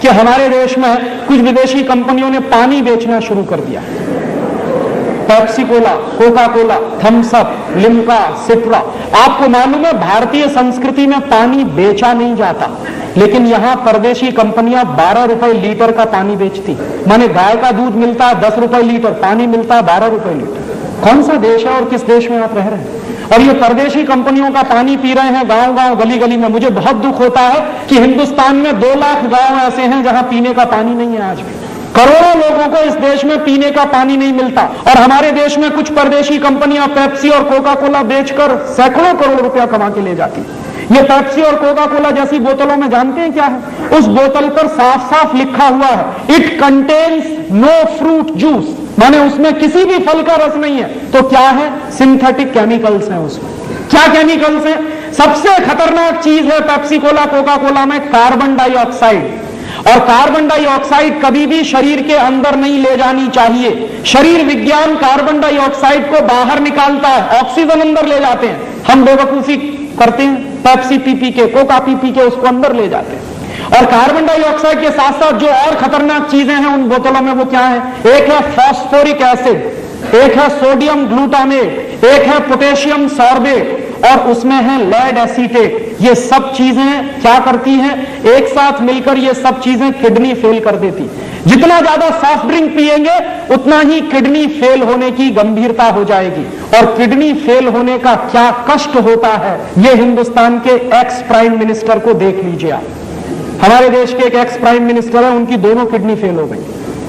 कि हमारे देश में कुछ विदेशी कंपनियों ने पानी बेचना शुरू कर दिया। Pepsi Cola, Coca Cola, Thums Up, Limca, Citra. आपको मालूम है भारतीय संस्कृति में पानी बेचा नहीं जाता, लेकिन यहां परदेशी कंपनियां 12 रुपए लीटर का पानी बेचती। माने गाय का दूध मिलता है 10 रुपए लीटर, पानी मिलता है 12 रुपए लीटर। कौन सा देश है और किस देश में आप रह रहे हैं? और ये परदेशी कंपनियों का पानी पी रहे हैं गांव गांव, गली गली में। मुझे बहुत दुख होता है कि हिंदुस्तान में 2 लाख गांव ऐसे हैं जहां पीने का पानी नहीं है। आज भी करोड़ों लोगों को इस देश में पीने का पानी नहीं मिलता, और हमारे देश में कुछ परदेशी कंपनियां पेप्सी और कोका कोला बेचकर सैकड़ों करोड़ रुपया कमा के ले जाती। ये पेप्सी और कोका कोला जैसी बोतलों में जानते हैं क्या है? उस बोतल पर साफ साफ लिखा हुआ है, it contains no fruit juice, माने उसमें किसी भी फल का रस नहीं है। तो क्या है? सिंथेटिक केमिकल्स हैं उसमें। क्या केमिकल्स हैं? सबसे खतरनाक चीज है पेप्सी कोला कोका कोला में कार्बन डाइऑक्साइड। और कार्बन डाइऑक्साइड कभी भी शरीर के अंदर नहीं ले जानी चाहिए। शरीर विज्ञान कार्बन डाइऑक्साइड को बाहर निकालता है, ऑक्सीजन अंदर ले जाते हैं। हम बेवकूफी करते हैं, पेप्सी पी पी के, कोका पी पी के उसको अंदर ले जाते हैं। और कार्बन डाइऑक्साइड के साथ साथ जो और खतरनाक चीजें हैं उन बोतलों में, वो क्या है? एक है फॉस्फोरिक एसिड, एक है सोडियम ग्लूटामेट, एक है पोटेशियम सॉर्बेट, और उसमें है लेड एसीटेट। ये सब चीजें क्या करती हैं? एक साथ मिलकर ये सब चीजें किडनी फेल कर देती। जितना ज्यादा सॉफ्ट ड्रिंक पिएंगे उतना ही किडनी फेल होने की गंभीरता हो जाएगी। और किडनी फेल होने का क्या कष्ट होता है, ये हिंदुस्तान के एक्स प्राइम मिनिस्टर को देख लीजिए आप। हमारे देश के एक एक्स प्राइम मिनिस्टर है, उनकी दोनों किडनी फेल हो गई।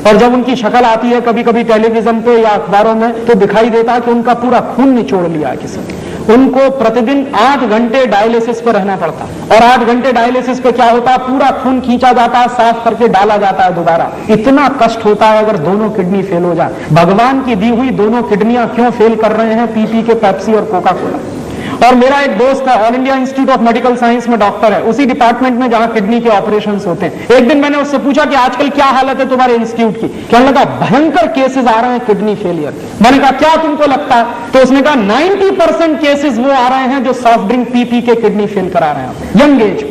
और जब उनकी शक्ल आती है कभी कभी टेलीविजन पे या अखबारों में, तो दिखाई देता है कि उनका पूरा खून निचोड़ लिया है किसी ने। उनको प्रतिदिन 8 घंटे डायलिसिस पर रहना पड़ता, और 8 घंटे डायलिसिस पे क्या होता है? पूरा खून खींचा जाता है, साफ करके डाला जाता है दोबारा। इतना कष्ट होता है अगर दोनों किडनी फेल हो जाए। भगवान की दी हुई दोनों किडनियां क्यों फेल कर रहे हैं? पी पी के पेप्सी और कोका कोला। और मेरा एक दोस्त है, all India institute of medical science में डॉक्टर है, उसी डिपार्टमेंट में जहां किडनी के ऑपरेशंस होते हैं। एक दिन मैंने उससे पूछा कि आजकल क्या हालत है तुम्हारे इंस्टीट्यूट की? कहने लगा भयंकर केसेस आ रहे हैं किडनी फेलियर के। मैंने कहा क्या तुमको लगता है? तो उसने कहा 90% केसेस वो आ रहे हैं जो सॉफ्ट ड्रिंक पी पी के किडनी फेल करा रहे हैं यंग एज।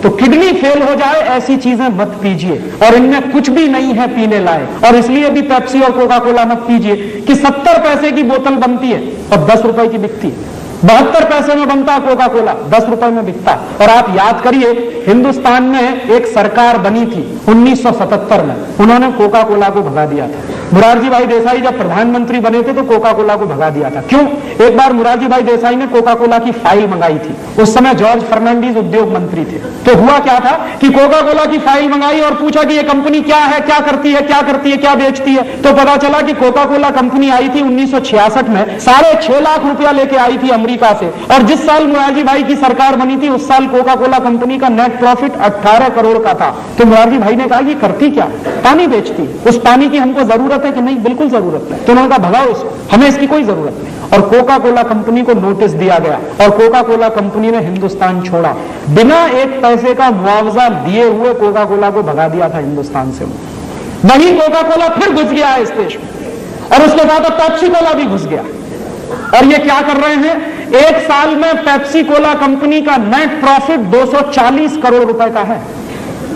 तो किडनी फेल हो जाए ऐसी चीजें मत पीजिए, और इनमें कुछ भी नहीं है पीने लायक। और इसलिए भी पेप्सी और कोका कोला मत पीजिए कि 70 पैसे की बोतल बनती है और 10 रुपए की बिकती है। 72 पैसे में बनता है कोका कोला, 10 रुपए में बिकता है। और आप याद करिए, हिंदुस्तान में एक सरकार बनी थी 1977 में, उन्होंने कोका कोला को भगा दिया था। मुरारजी भाई देसाई जब प्रधानमंत्री बने थे तो कोका कोला को भगा दिया था। क्यों? एक बार मुरारजी भाई देसाई ने कोका कोला की फाइल मंगाई थी। उस समय जॉर्ज फर्नांडीज उद्योग मंत्री थे। तो हुआ क्या था कि कोका कोला की फाइल मंगाई और पूछा कि ये कंपनी क्या है, क्या करती है, क्या करती है, क्या बेचती है। तो पता चला कि कोका कोला कंपनी आई थी 1966 में, 6.5 लाख रुपया लेके आई थी अमेरिका से। और जिस साल मुरारजी भाई की सरकार बनी थी उस साल कोका कोला कंपनी का नेट प्रॉफिट 18 करोड़ का था। तो मुरारजी भाई ने कहा ये करती क्या? पानी बेचती। उस पानी की हमको जरूरत है कि नहीं? बिल्कुल जरूरत है। तो उन्होंने कहा भगाओ इसको, हमें इसकी कोई जरूरत नहीं। और कोका कोला कंपनी को नोटिस दिया गया और कोका कोला कंपनी ने हिंदुस्तान छोड़ा। बिना 1 पैसे का मुआवजा दिए हुए कोका कोला को भगा दिया था हिंदुस्तान से। वही कोका कोला फिर घुस गया है इस देश में, और उसके बाद अब पेप्सी कोला भी घुस गया। और ये क्या कर रहे हैं? एक साल में पेप्सी कोला कंपनी का नेट प्रॉफिट 240 करोड़ रुपए का है,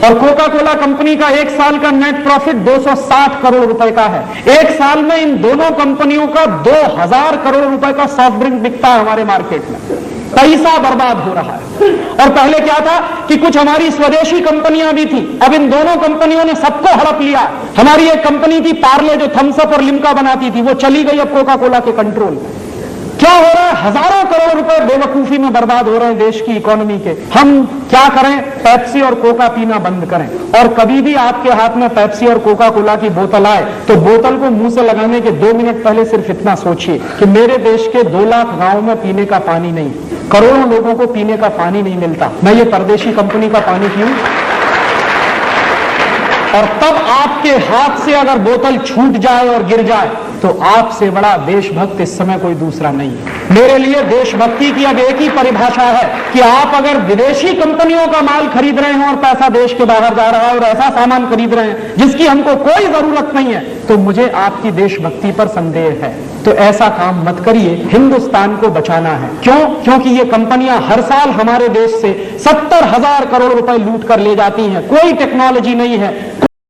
और कोका कोला कंपनी का एक साल का नेट प्रॉफिट 260 करोड़ रुपए का है। एक साल में इन दोनों कंपनियों का 2000 करोड़ रुपए का सॉफ्ट ड्रिंक बिकता है हमारे मार्केट में। पैसा बर्बाद हो रहा है। और पहले क्या था कि कुछ हमारी स्वदेशी कंपनियां भी थी, अब इन दोनों कंपनियों ने सबको हड़प लिया। हमारी एक कंपनी थी पार्ले जो थम्स अप और लिम्का बनाती थी, वो चली गई अब कोका कोला के कंट्रोल में। क्या हो रहा है? हजारों करोड़ रुपए बेवकूफी में बर्बाद हो रहे हैं देश की इकोनॉमी के। हम क्या करें? पेप्सी और कोका पीना बंद करें। और कभी भी आपके हाथ में पेप्सी और कोका कोला की बोतल आए तो बोतल को मुंह से लगाने के 2 मिनट पहले सिर्फ इतना सोचिए कि मेरे देश के 2 लाख गांव में पीने का पानी नहीं, करोड़ों लोगों को पीने का पानी नहीं मिलता, मैं ये परदेशी कंपनी का पानी पीऊं? और तब आपके हाथ से अगर बोतल छूट जाए और गिर जाए तो आपसे बड़ा देशभक्त इस समय कोई दूसरा नहीं है। मेरे लिए देशभक्ति की अब एक ही परिभाषा है कि आप अगर विदेशी कंपनियों का माल खरीद रहे हैं और पैसा देश के बाहर जा रहा है और ऐसा सामान खरीद रहे हैं जिसकी हमको कोई जरूरत नहीं है, तो मुझे आपकी देशभक्ति पर संदेह है। तो ऐसा काम मत करिए, हिंदुस्तान को बचाना है। क्यों? क्योंकि ये कंपनियां हर साल हमारे देश से 70,000 करोड़ रुपए लूट कर ले जाती हैं। कोई टेक्नोलॉजी नहीं है,